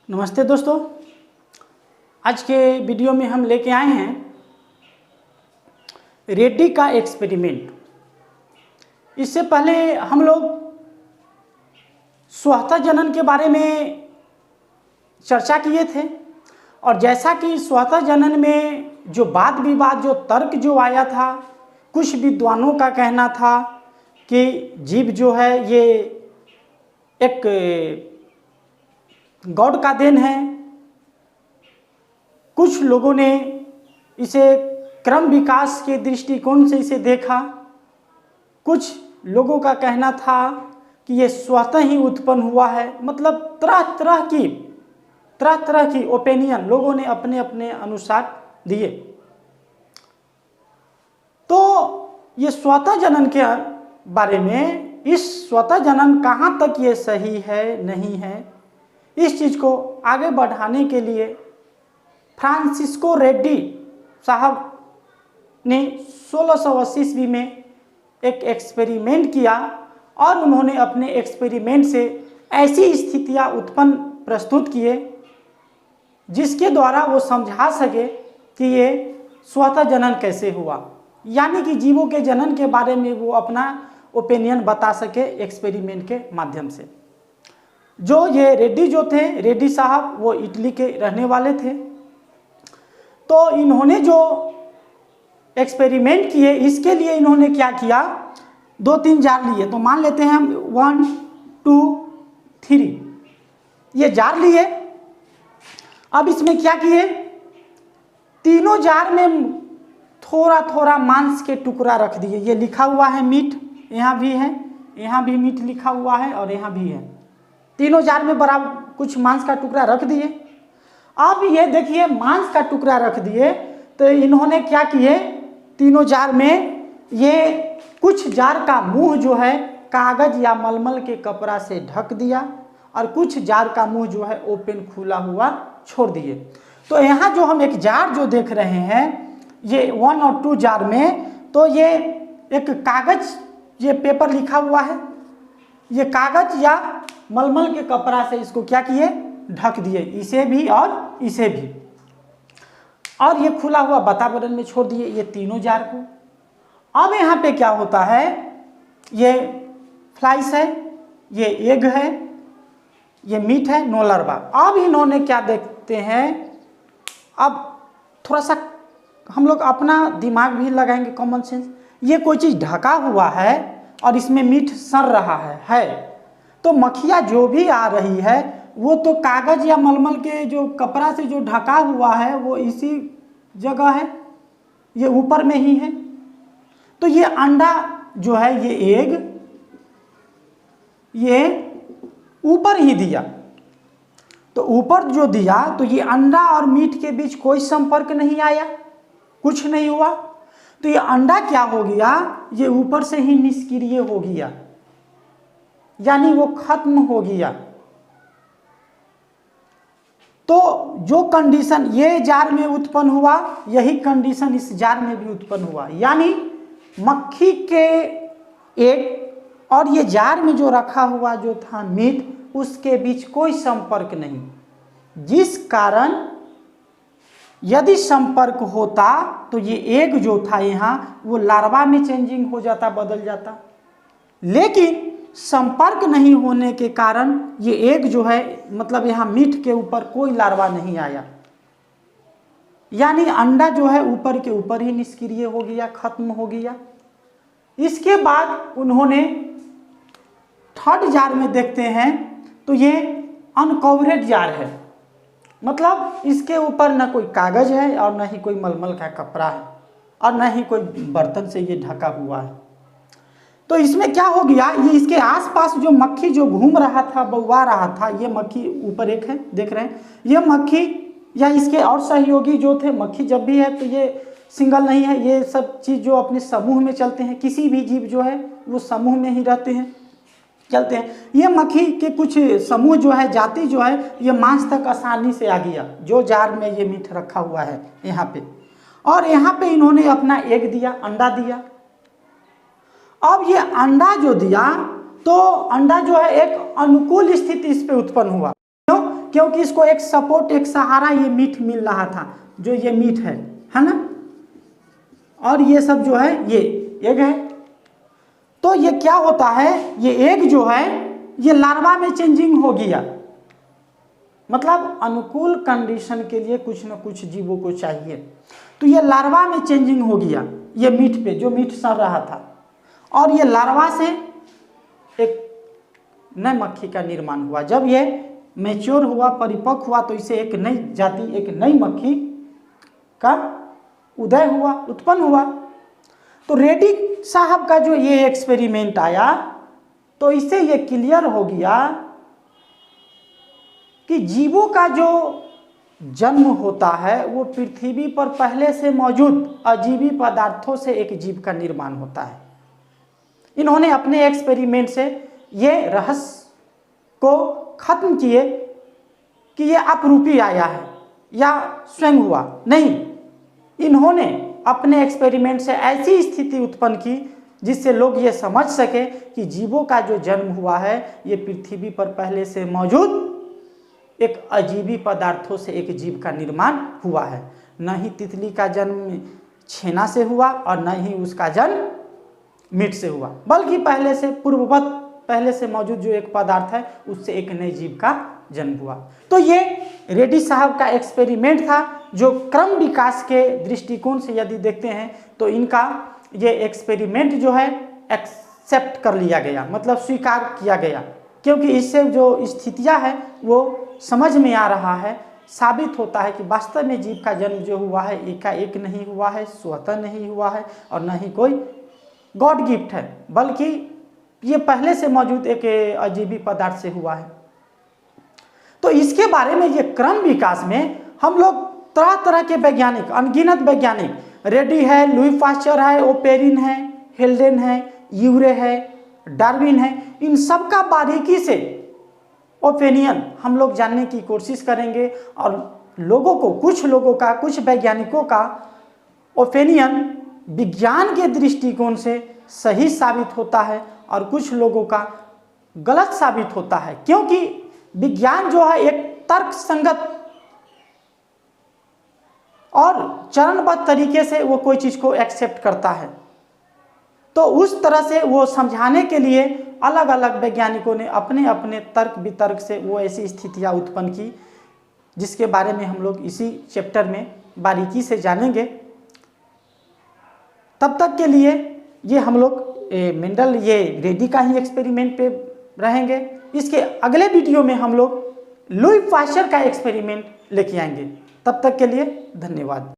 नमस्ते दोस्तों, आज के वीडियो में हम लेके आए हैं रेड्डी का एक्सपेरिमेंट। इससे पहले हम लोग स्वतः जनन के बारे में चर्चा किए थे और जैसा कि स्वतः जनन में जो वाद विवाद जो तर्क जो आया था, कुछ विद्वानों का कहना था कि जीव जो है ये एक गॉड का देन है। कुछ लोगों ने इसे क्रम विकास के दृष्टिकोण से इसे देखा। कुछ लोगों का कहना था कि ये स्वतः ही उत्पन्न हुआ है। मतलब तरह तरह की ओपिनियन लोगों ने अपने अपने अनुसार दिए। तो ये स्वतः जनन के बारे में, इस स्वतः जनन कहाँ तक ये सही है नहीं है, इस चीज़ को आगे बढ़ाने के लिए फ्रांसिस्को रेड्डी साहब ने 1680 ईस्वी में एक एक्सपेरिमेंट किया और उन्होंने अपने एक्सपेरिमेंट से ऐसी स्थितियां उत्पन्न प्रस्तुत किए जिसके द्वारा वो समझा सके कि ये स्वतः जनन कैसे हुआ, यानी कि जीवों के जनन के बारे में वो अपना ओपिनियन बता सके एक्सपेरिमेंट के माध्यम से। जो ये रेड्डी जो थे, रेड्डी साहब वो इटली के रहने वाले थे। तो इन्होंने जो एक्सपेरिमेंट किए, इसके लिए इन्होंने क्या किया, 2-3 जार लिए। तो मान लेते हैं हम 1 2 3 ये जार लिए। अब इसमें क्या किए, तीनों जार में थोड़ा थोड़ा मांस के टुकड़ा रख दिए। ये लिखा हुआ है मीट, यहाँ भी है, यहाँ भी मीट लिखा हुआ है और यहाँ भी है। तीनों जार में बराबर कुछ मांस का टुकड़ा रख दिए। अब ये देखिए मांस का टुकड़ा रख दिए तो इन्होंने क्या किए, तीनों जार में ये कुछ जार का मुंह जो है कागज या मलमल के कपड़ा से ढक दिया और कुछ जार का मुंह जो है ओपन खुला हुआ छोड़ दिए। तो यहाँ जो हम एक जार जो देख रहे हैं, ये 1 और 2 जार में, तो ये एक कागज, ये पेपर लिखा हुआ है, ये कागज या मलमल के कपड़ा से इसको क्या किए, ढक दिए, इसे भी और इसे भी, और ये खुला हुआ वातावरण में छोड़ दिए ये तीनों जार को। अब यहाँ पे क्या होता है, ये फ्लाइस है, ये एग है, ये मीट है, नो लार्वा। अब इन्होंने क्या देखते हैं, अब थोड़ा सा हम लोग अपना दिमाग भी लगाएंगे, कॉमन सेंस। ये कोई चीज़ ढका हुआ है और इसमें मीट सड़ रहा है तो मक्खियाँ जो भी आ रही है वो तो कागज या मलमल के जो कपड़ा से जो ढका हुआ है वो इसी जगह है, ये ऊपर में ही है। तो ये अंडा जो है, ये एग, ये ऊपर ही दिया। तो ऊपर जो दिया तो ये अंडा और मीट के बीच कोई संपर्क नहीं आया, कुछ नहीं हुआ। तो ये अंडा क्या हो गया, ये ऊपर से ही निष्क्रिय हो गया, यानी वो खत्म हो गया। तो जो कंडीशन ये जार में उत्पन्न हुआ, यही कंडीशन इस जार में भी उत्पन्न हुआ, यानी मक्खी के एग और ये जार में जो रखा हुआ जो था मीट, उसके बीच कोई संपर्क नहीं। जिस कारण यदि संपर्क होता तो ये एग जो था यहाँ वो लार्वा में चेंजिंग हो जाता, बदल जाता। लेकिन संपर्क नहीं होने के कारण ये एग जो है, मतलब यहाँ मीट के ऊपर कोई लार्वा नहीं आया, यानी अंडा जो है ऊपर के ऊपर ही निष्क्रिय हो गया, खत्म हो गया। इसके बाद उन्होंने 3rd जार में देखते हैं तो ये अनकवर्ड जार है, मतलब इसके ऊपर न कोई कागज है और न ही कोई मलमल का कपड़ा है और न ही कोई बर्तन से ये ढका हुआ है। तो इसमें क्या हो गया, ये इसके आसपास जो मक्खी जो घूम रहा था, बौआ रहा था, ये मक्खी ऊपर एक है, देख रहे हैं, ये मक्खी या इसके और सहयोगी जो थे, मक्खी जब भी है तो ये सिंगल नहीं है, ये सब चीज़ जो अपने समूह में चलते हैं, किसी भी जीव जो है वो समूह में ही रहते हैं, चलते हैं। ये मक्खी के कुछ समूह जो है, जाति जो है, ये मांस तक आसानी से आ गया, जो जार में ये मीट रखा हुआ है यहाँ पे, और यहाँ पे इन्होंने अपना एग दिया, अंडा दिया। अब ये अंडा जो दिया तो अंडा जो है एक अनुकूल स्थिति इस पे उत्पन्न हुआ, क्यों क्योंकि इसको एक सपोर्ट, एक सहारा ये मीट मिल रहा था, जो ये मीट है ना, और ये सब जो है ये एग है। तो ये क्या होता है, ये एग जो है ये लार्वा में चेंजिंग हो गया, मतलब अनुकूल कंडीशन के लिए कुछ न कुछ जीवों को चाहिए। तो ये लार्वा में चेंजिंग हो गया, ये मीट पे जो मीट सड़ रहा था, और ये लार्वा से एक नई मक्खी का निर्माण हुआ। जब ये मैच्योर हुआ, परिपक्व हुआ, तो इसे एक नई जाति, एक नई मक्खी का उदय हुआ, उत्पन्न हुआ। तो रेड्डी साहब का जो ये एक्सपेरिमेंट आया, तो इससे ये क्लियर हो गया कि जीवों का जो जन्म होता है वो पृथ्वी पर पहले से मौजूद अजीवी पदार्थों से एक जीव का निर्माण होता है। इन्होंने अपने एक्सपेरिमेंट से ये रहस्य को खत्म किए कि ये अपरूपी आया है या स्वयं हुआ नहीं। इन्होंने अपने एक्सपेरिमेंट से ऐसी स्थिति उत्पन्न की जिससे लोग ये समझ सके कि जीवों का जो जन्म हुआ है ये पृथ्वी पर पहले से मौजूद एक अजीवी पदार्थों से एक जीव का निर्माण हुआ है। न ही तितली का जन्म छेना से हुआ और न ही उसका जन्म मीट से हुआ, बल्कि पहले से पूर्ववत, पहले से मौजूद जो एक पदार्थ है उससे एक नए जीव का जन्म हुआ। तो ये रेड्डी साहब का एक्सपेरिमेंट था, जो क्रम विकास के दृष्टिकोण से यदि देखते हैं तो इनका ये एक्सपेरिमेंट जो है एक्सेप्ट कर लिया गया, मतलब स्वीकार किया गया, क्योंकि इससे जो स्थितियां है वो समझ में आ रहा है, साबित होता है कि वास्तव में जीव का जन्म जो हुआ है एकाएक नहीं हुआ है, स्वतः नहीं हुआ है, और न ही कोई गॉड गिफ्ट है, बल्कि ये पहले से मौजूद एक अजीबी पदार्थ से हुआ है। तो इसके बारे में ये क्रम विकास में हम लोग तरह तरह के वैज्ञानिक, अनगिनत वैज्ञानिक, रेड्डी है, लुई पाश्चर है, ओपेरिन है, हेल्डेन है, यूरे है, डार्विन है, इन सब का बारीकी से ओपिनियन हम लोग जानने की कोशिश करेंगे, और लोगों को, कुछ लोगों का, कुछ वैज्ञानिकों का ओपिनियन विज्ञान के दृष्टिकोण से सही साबित होता है और कुछ लोगों का गलत साबित होता है, क्योंकि विज्ञान जो है एक तर्क संगत और चरणबद्ध तरीके से वो कोई चीज़ को एक्सेप्ट करता है। तो उस तरह से वो समझाने के लिए अलग अलग वैज्ञानिकों ने अपने अपने तर्क वितर्क से वो ऐसी स्थितियां उत्पन्न की, जिसके बारे में हम लोग इसी चैप्टर में बारीकी से जानेंगे। तब तक के लिए ये हम लोग मेंडल, ये रेड्डी का ही एक्सपेरिमेंट पे रहेंगे। इसके अगले वीडियो में हम लोग लुई पाश्चर का एक्सपेरिमेंट लेके आएंगे। तब तक के लिए धन्यवाद।